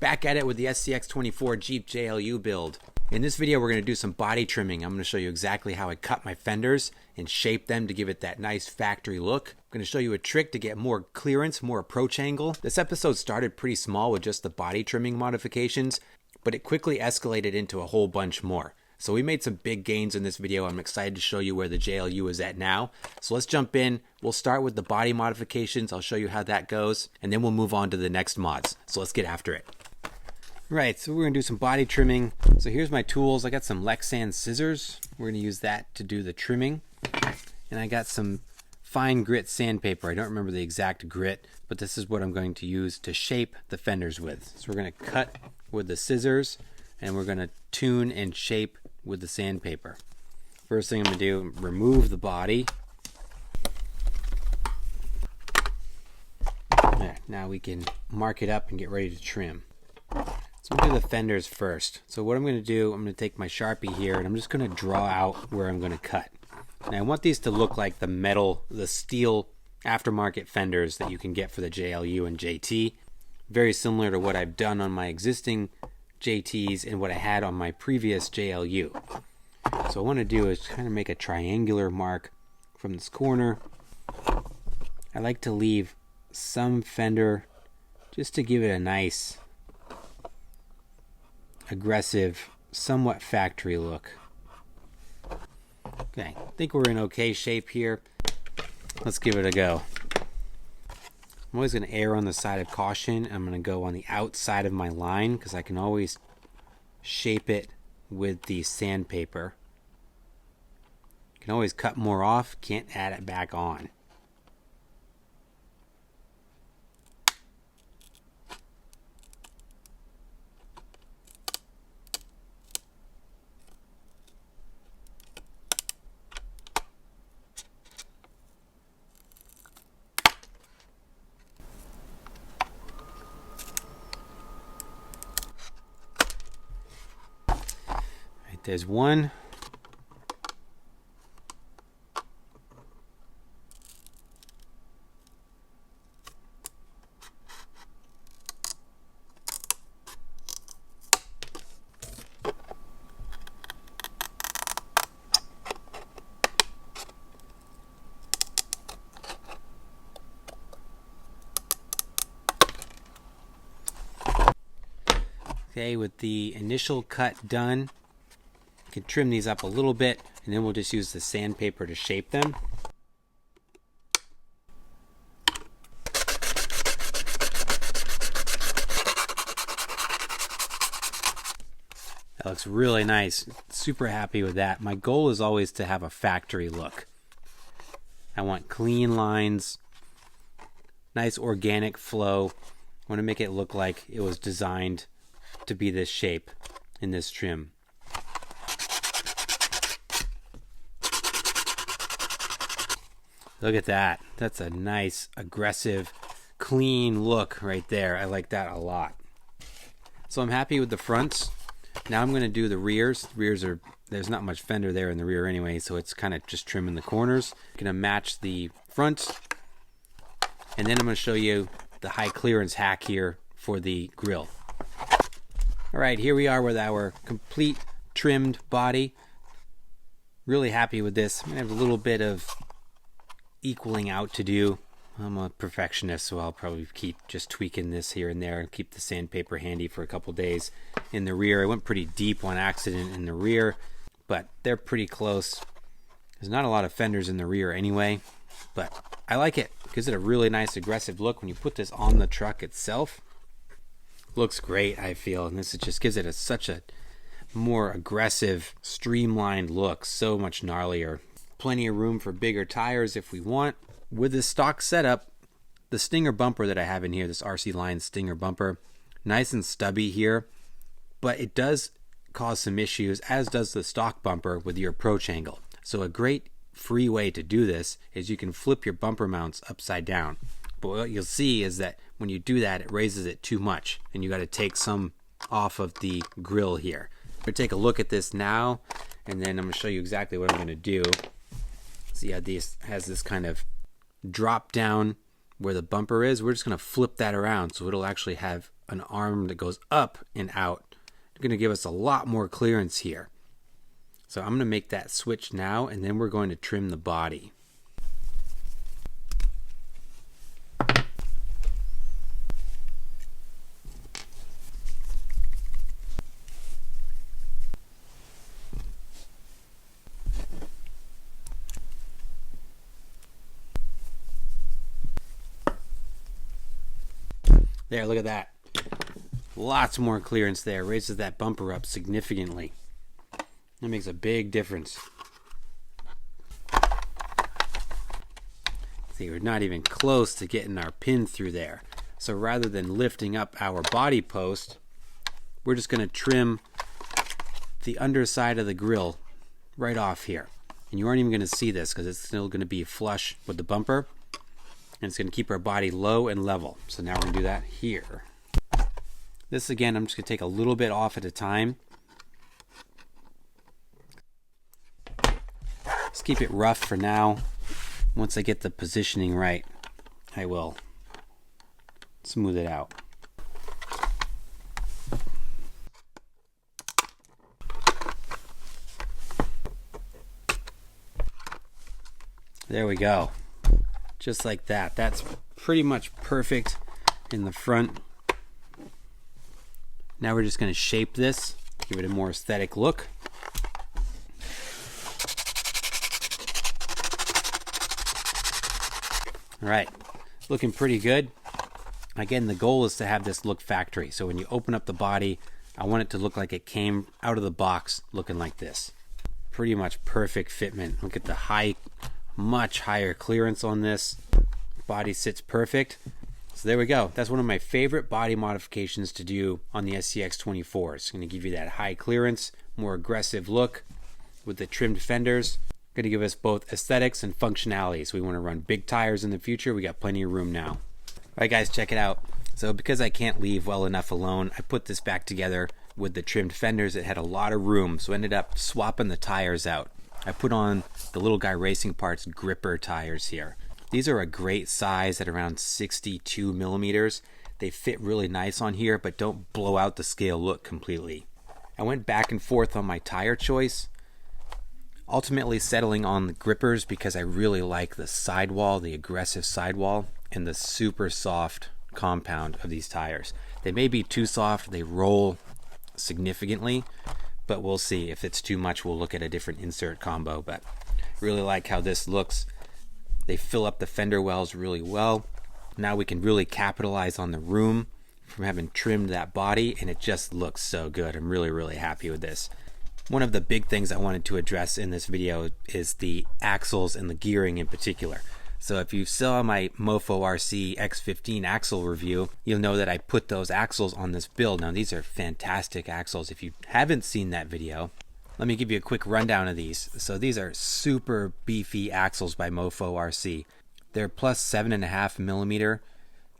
Back at it with the SCX24 Jeep JLU build. In this video we're going to do some body trimming. I'm going to show you exactly how I cut my fenders and shape them to give it that nice factory look. I'm going to show you a trick to get more clearance, more approach angle. This episode started pretty small with just the body trimming modifications, but it quickly escalated into a whole bunch more. So we made some big gains in this video. I'm excited to show you where the JLU is at now. So let's jump in. We'll start with the body modifications. I'll show you how that goes, and then we'll move on to the next mods. So let's get after it. Right, so we're gonna do some body trimming. So here's my tools. I got some Lexan scissors. We're gonna use that to do the trimming. And I got some fine grit sandpaper. I don't remember the exact grit, but this is what I'm going to use to shape the fenders with. So we're gonna cut with the scissors, and we're gonna tune and shape with the sandpaper. First thing I'm gonna do, remove the body. There, now we can mark it up and get ready to trim. So I'm gonna do the fenders first. So what I'm gonna do, I'm gonna take my Sharpie here and I'm just gonna draw out where I'm gonna cut. And I want these to look like the metal, the steel aftermarket fenders that you can get for the JLU and JT. Very similar to what I've done on my existing JTs and what I had on my previous JLU. So what I want to do is kind of make a triangular mark from this corner. I like to leave some fender just to give it a nice, aggressive, somewhat factory look. Okay, I think we're in okay shape here. Let's give it a go. I'm always going to err on the side of caution. I'm going to go on the outside of my line because I can always shape it with the sandpaper. You can always cut more off, can't add it back on. There's one. Okay, with the initial cut done, can trim these up a little bit, and then we'll just use the sandpaper to shape them. That looks really nice. Super happy with that. My goal is always to have a factory look. I want clean lines, nice organic flow. I want to make it look like it was designed to be this shape in this trim. Look at that. That's a nice, aggressive, clean look right there. I like that a lot. So I'm happy with the fronts. Now I'm going to do the rears. The rears are, there's not much fender there in the rear anyway, so it's kind of just trimming the corners. I'm going to match the fronts. And then I'm going to show you the high clearance hack here for the grill. All right, here we are with our complete trimmed body. Really happy with this. I'm going to have a little bit of equaling out to do. I'm a perfectionist, so I'll probably keep just tweaking this here and there and keep the sandpaper handy for a couple days. In the rear, I went pretty deep on accident in the rear, but they're pretty close. There's not a lot of fenders in the rear anyway, but I like it. It gives it a really nice aggressive look when you put this on the truck itself. Looks great, I feel, and this just gives it such a more aggressive, streamlined look. So much gnarlier. Plenty of room for bigger tires if we want. With this stock setup, the Stinger bumper that I have in here, this RC Line Stinger bumper, nice and stubby here, but it does cause some issues, as does the stock bumper with your approach angle. So a great free way to do this is you can flip your bumper mounts upside down. But what you'll see is that when you do that, it raises it too much, and you got to take some off of the grill here. We're going to take a look at this now, and then I'm going to show you exactly what I'm going to do. See how this has this kind of drop down where the bumper is, we're just going to flip that around so it'll actually have an arm that goes up and out. It's going to give us a lot more clearance here. So I'm going to make that switch now, and then we're going to trim the body. There, look at that. Lots more clearance there. Raises that bumper up significantly. That makes a big difference. See, we're not even close to getting our pin through there. So rather than lifting up our body post, we're just going to trim the underside of the grill right off here. And you aren't even going to see this because it's still going to be flush with the bumper. And it's going to keep our body low and level. So now we're going to do that here. This again, I'm just going to take a little bit off at a time. Let's keep it rough for now. Once I get the positioning right, I will smooth it out. There we go. Just like that. That's pretty much perfect in the front. Now we're just going to shape this, give it a more aesthetic look. All right, looking pretty good. Again, the goal is to have this look factory. So when you open up the body, I want it to look like it came out of the box looking like this. Pretty much perfect fitment. Look at the high, much higher clearance on this. Body sits perfect. So there we go. That's one of my favorite body modifications to do on the SCX24. It's going to give you that high clearance, more aggressive look with the trimmed fenders. Going to give us both aesthetics and functionality. So we want to run big tires in the future. We got plenty of room now. All right, guys, check it out. So because I can't leave well enough alone, I put this back together with the trimmed fenders. It had a lot of room, so I ended up swapping the tires out. I put on the Little Guy Racing Parts gripper tires here. These are a great size at around 62 millimeters. They fit really nice on here, but don't blow out the scale look completely. I went back and forth on my tire choice, ultimately settling on the grippers because I really like the sidewall, the aggressive sidewall, and the super soft compound of these tires. They may be too soft, they roll significantly, but we'll see. If it's too much, we'll look at a different insert combo, but really like how this looks. They fill up the fender wells really well. Now we can really capitalize on the room from having trimmed that body, and it just looks so good. I'm really happy with this. One of the big things I wanted to address in this video is the axles and the gearing in particular. So if you saw my Mofo RC X15 axle review, you'll know that I put those axles on this build. Now these are fantastic axles. If you haven't seen that video, let me give you a quick rundown of these. So these are super beefy axles by Mofo RC. They're plus 7.5 millimeter.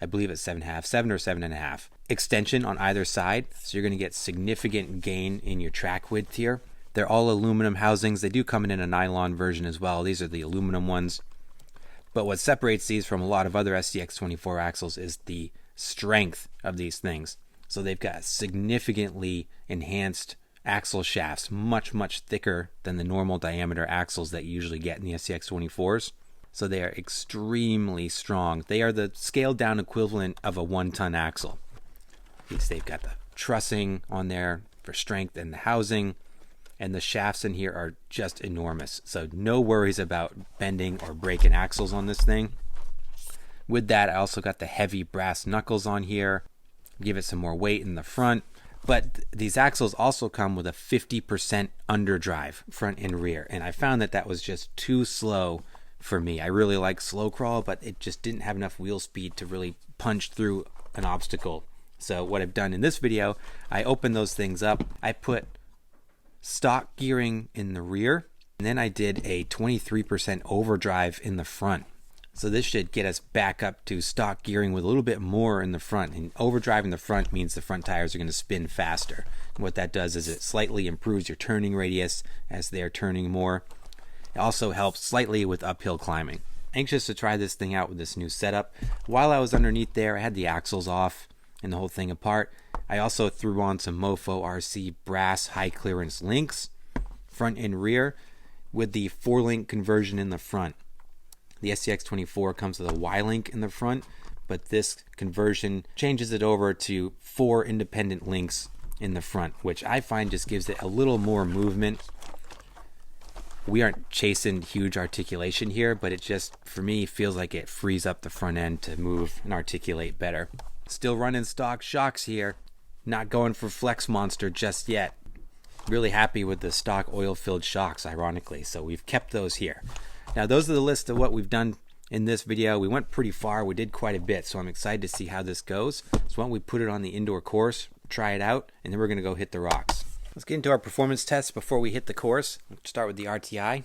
I believe it's 7.5, 7 or 7.5 extension on either side. So you're going to get significant gain in your track width here. They're all aluminum housings. They do come in a nylon version as well. These are the aluminum ones. But what separates these from a lot of other SCX24 axles is the strength of these things. So they've got significantly enhanced axle shafts, much thicker than the normal diameter axles that you usually get in the SCX24s. So they are extremely strong. They are the scaled down equivalent of a 1-ton axle. They've got the trussing on there for strength and the housing, and the shafts in here are just enormous. So no worries about bending or breaking axles on this thing. With that, I also got the heavy brass knuckles on here, give it some more weight in the front. But these axles also come with a 50% underdrive front and rear, and I found that that was just too slow for me. I really like slow crawl, but it just didn't have enough wheel speed to really punch through an obstacle. So what I've done in this video, I opened those things up. I put stock gearing in the rear, and then I did a 23% overdrive in the front. So this should get us back up to stock gearing with a little bit more in the front. And overdrive in the front means the front tires are going to spin faster. And what that does is it slightly improves your turning radius as they're turning more. It also helps slightly with uphill climbing. Anxious to try this thing out with this new setup. While I was underneath there, I had the axles off and the whole thing apart. I also threw on some Mofo RC brass high clearance links, front and rear, with the 4-link conversion in the front. The SCX24 comes with a Y-link in the front, but this conversion changes it over to 4 independent links in the front, which I find just gives it a little more movement. We aren't chasing huge articulation here, but it just, for me, feels like it frees up the front end to move and articulate better. Still running stock shocks here. Not going for Flex Monster just yet. Really happy with the stock oil-filled shocks, ironically, so we've kept those here. Now, those are the list of what we've done in this video. We went pretty far. We did quite a bit, so I'm excited to see how this goes. So why don't we put it on the indoor course, try it out, and then we're going to go hit the rocks. Let's get into our performance tests before we hit the course. Let's start with the RTI.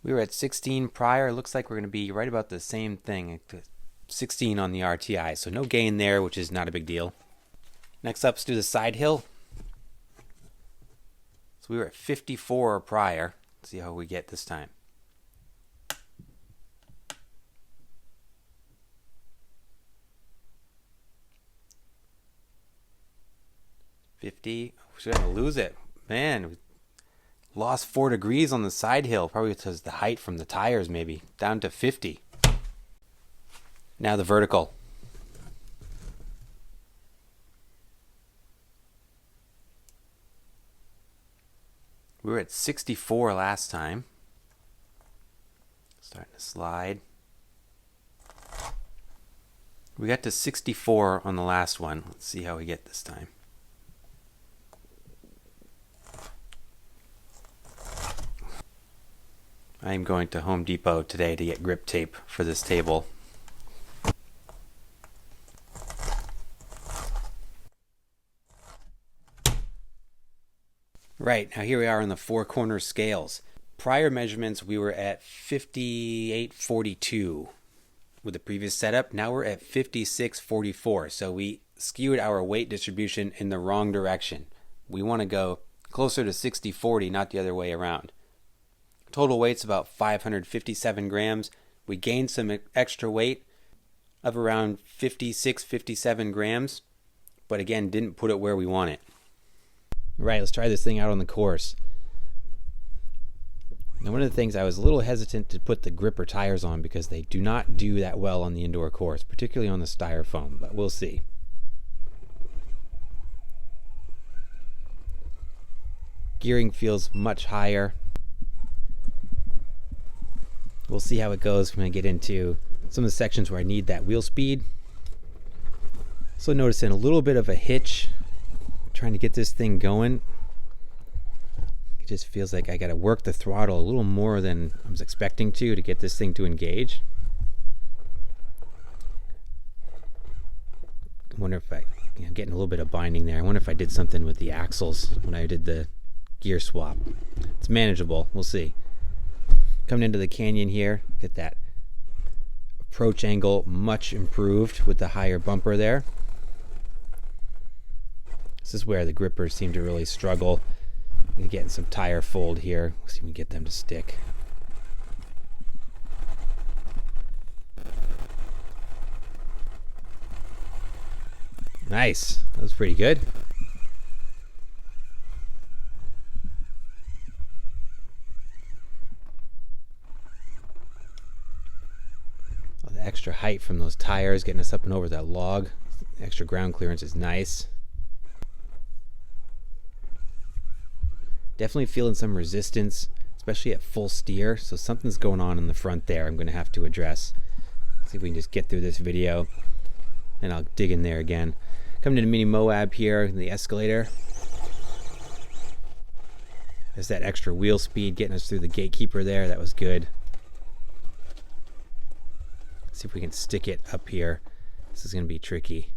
We were at 16 prior. Looks like we're going to be right about the same thing. 16 on the RTI, so no gain there, which is not a big deal. Next up, let's do the side hill. So we were at 54 prior. Let's see how we get this time. 50. We're going to lose it. Man, we lost 4 degrees on the side hill. Probably because the height from the tires, maybe. Down to 50. Now the vertical. We were at 64 last time. Starting to slide. We got to 64 on the last one. Let's see how we get this time. I'm going to Home Depot today to get grip tape for this table. Right, now here we are on the 4-corner scales. Prior measurements, we were at 58.42 with the previous setup. Now we're at 56.44, so we skewed our weight distribution in the wrong direction. We want to go closer to 60-40, not the other way around. Total weight's about 557 grams. We gained some extra weight of around 56, 57 grams, but again, didn't put it where we want it. Right, let's try this thing out on the course. Now, one of the things I was a little hesitant to put the gripper tires on because they do not do that well on the indoor course, particularly on the styrofoam, but we'll see. Gearing feels much higher. We'll see how it goes when I get into some of the sections where I need that wheel speed. So noticing a little bit of a hitch trying to get this thing going. It just feels like I got to work the throttle a little more than I was expecting to get this thing to engage. I wonder if getting a little bit of binding there. I wonder if I did something with the axles when I did the gear swap. It's manageable. We'll see. Coming into the canyon here, look at that approach angle, much improved with the higher bumper there. This is where the grippers seem to really struggle. We're getting some tire fold here. Let's see if we can get them to stick. Nice. That was pretty good. Oh, the extra height from those tires getting us up and over that log. The extra ground clearance is nice. Definitely feeling some resistance, especially at full steer. So something's going on in the front there I'm going to have to address. See if we can just get through this video and I'll dig in there again. Coming to the mini Moab here in the escalator. There's that extra wheel speed getting us through the gatekeeper there. That was good. Let's see if we can stick it up here. This is going to be tricky.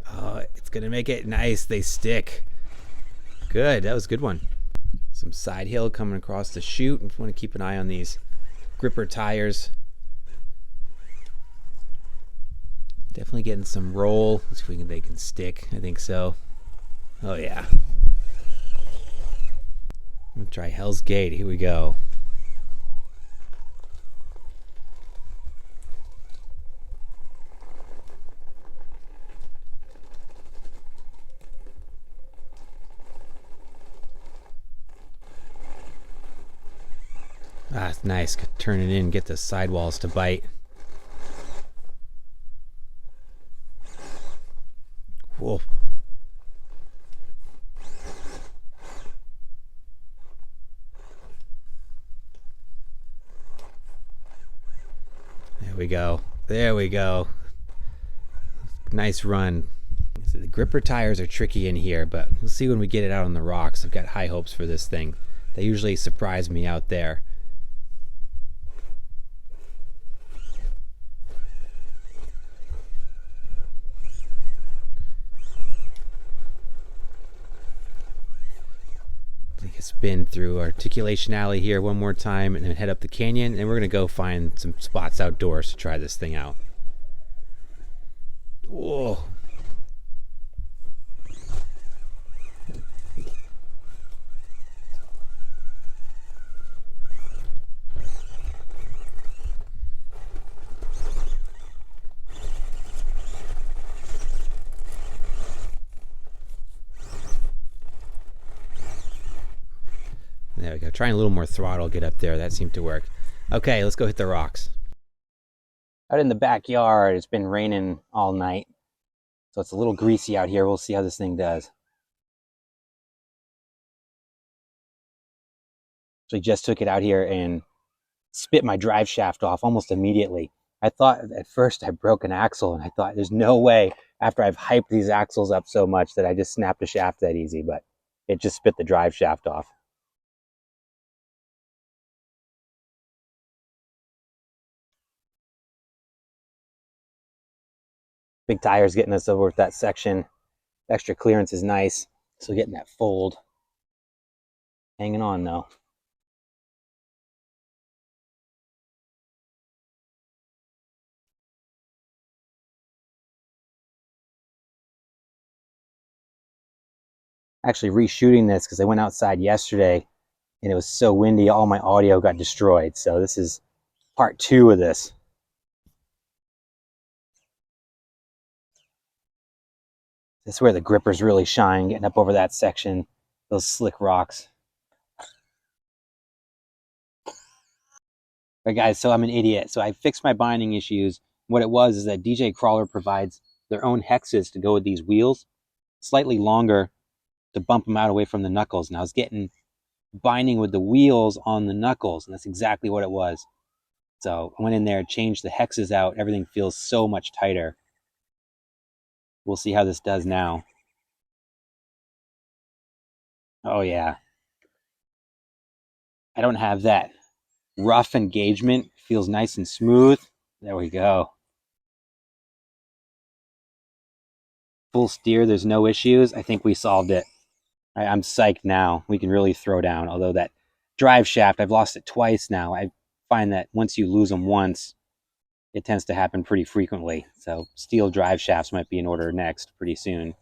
Oh, it's going to make it nice. They stick. Good. That was a good one. Some side hill coming across the chute. I want to keep an eye on these gripper tires. Definitely getting some roll. Let's see if they can stick. I think so. Oh yeah. I'm gonna try Hell's Gate. Here we go. Ah, it's nice. Turn it in, get the sidewalls to bite. Whoa. There we go. There we go. Nice run. So the gripper tires are tricky in here, but we'll see when we get it out on the rocks. I've got high hopes for this thing. They usually surprise me out there. Take a spin through Articulation Alley here one more time and then head up the canyon, and we're gonna go find some spots outdoors to try this thing out. Whoa. There we go. Trying a little more throttle, get up there. That seemed to work. Okay, let's go hit the rocks. Out in the backyard, it's been raining all night, so it's a little greasy out here. We'll see how this thing does. So I just took it out here and spit my drive shaft off almost immediately. I thought at first I broke an axle, and I thought there's no way after I've hyped these axles up so much that I just snapped a shaft that easy, but it just spit the drive shaft off. Big tires getting us over with that section. Extra clearance is nice, so getting that fold. Hanging on though. Actually reshooting this because I went outside yesterday and it was so windy, all my audio got destroyed. So this is part 2 of this. This is where the grippers really shine, getting up over that section, those slick rocks. But guys, so I'm an idiot. So I fixed my binding issues. What it was is that DJ Crawler provides their own hexes to go with these wheels, slightly longer to bump them out away from the knuckles. And I was getting binding with the wheels on the knuckles, and that's exactly what it was. So I went in there, changed the hexes out. Everything feels so much tighter. We'll see how this does now. Oh yeah. I don't have that rough engagement. Feels nice and smooth. There we go. Full steer, there's no issues. I think we solved it. I'm psyched now. We can really throw down. Although that drive shaft, I've lost it twice now. I find that once you lose them once, it tends to happen pretty frequently. So steel drive shafts might be in order next pretty soon.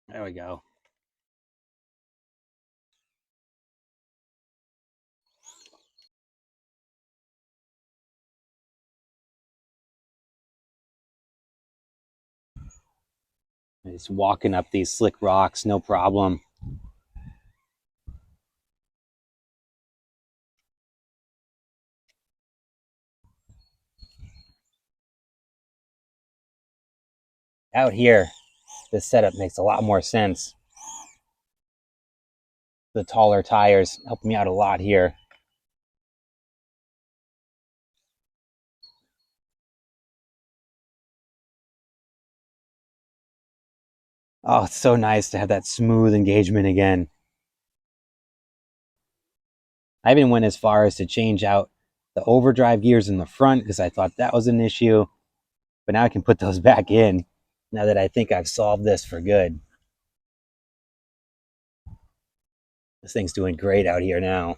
There we go. Just walking up these slick rocks, no problem. Out here, this setup makes a lot more sense. The taller tires help me out a lot here. Oh, it's so nice to have that smooth engagement again. I even went as far as to change out the overdrive gears in the front because I thought that was an issue. But now I can put those back in now that I think I've solved this for good. This thing's doing great out here now.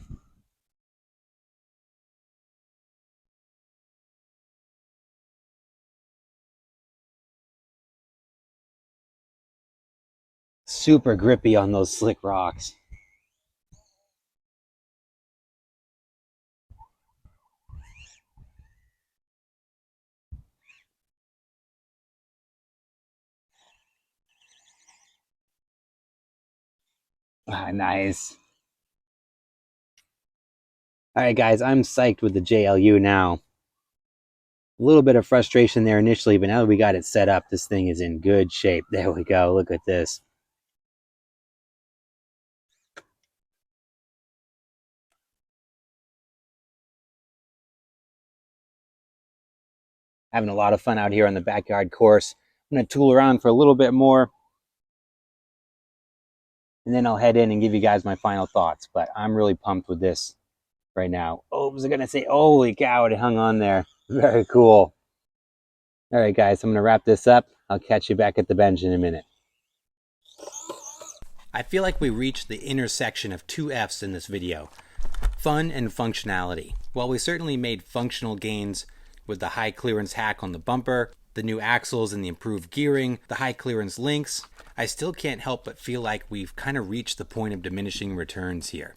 Super grippy on those slick rocks. Ah, nice. All right, guys, I'm psyched with the JLU now. A little bit of frustration there initially, but now that we got it set up, this thing is in good shape. There we go. Look at this. Having a lot of fun out here on the backyard course. I'm going to tool around for a little bit more, and then I'll head in and give you guys my final thoughts. But I'm really pumped with this right now. Oh, was I going to say, holy cow, it hung on there. Very cool. All right, guys, I'm going to wrap this up. I'll catch you back at the bench in a minute. I feel like we reached the intersection of two F's in this video. Fun and functionality. While we certainly made functional gains with the high clearance hack on the bumper, the new axles and the improved gearing, the high clearance links, I still can't help but feel like we've kind of reached the point of diminishing returns here.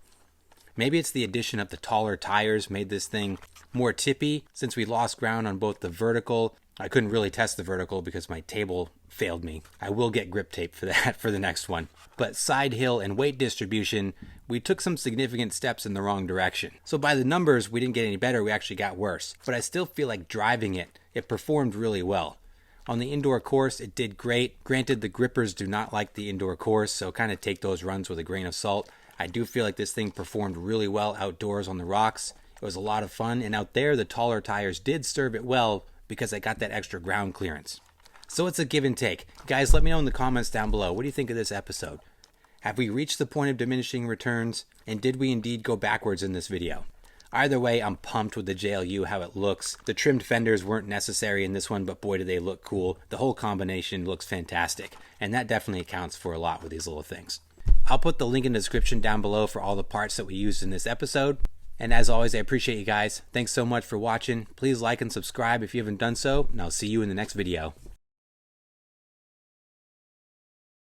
Maybe it's the addition of the taller tires made this thing more tippy since we lost ground on both the vertical. I couldn't really test the vertical because my table failed me. I will get grip tape for that for the next one. But side hill and weight distribution, we took some significant steps in the wrong direction. So by the numbers, we didn't get any better, we actually got worse. But I still feel like driving it performed really well. On the indoor course, it did great. Granted, the grippers do not like the indoor course, so kind of take those runs with a grain of salt. I do feel like this thing performed really well outdoors on the rocks. It was a lot of fun, and out there, the taller tires did serve it well because I got that extra ground clearance. So it's a give and take. Guys, let me know in the comments down below. What do you think of this episode? Have we reached the point of diminishing returns? And did we indeed go backwards in this video? Either way, I'm pumped with the JLU, how it looks. The trimmed fenders weren't necessary in this one, but boy, do they look cool. The whole combination looks fantastic. And that definitely accounts for a lot with these little things. I'll put the link in the description down below for all the parts that we used in this episode. And as always, I appreciate you guys. Thanks so much for watching. Please like and subscribe if you haven't done so, and I'll see you in the next video.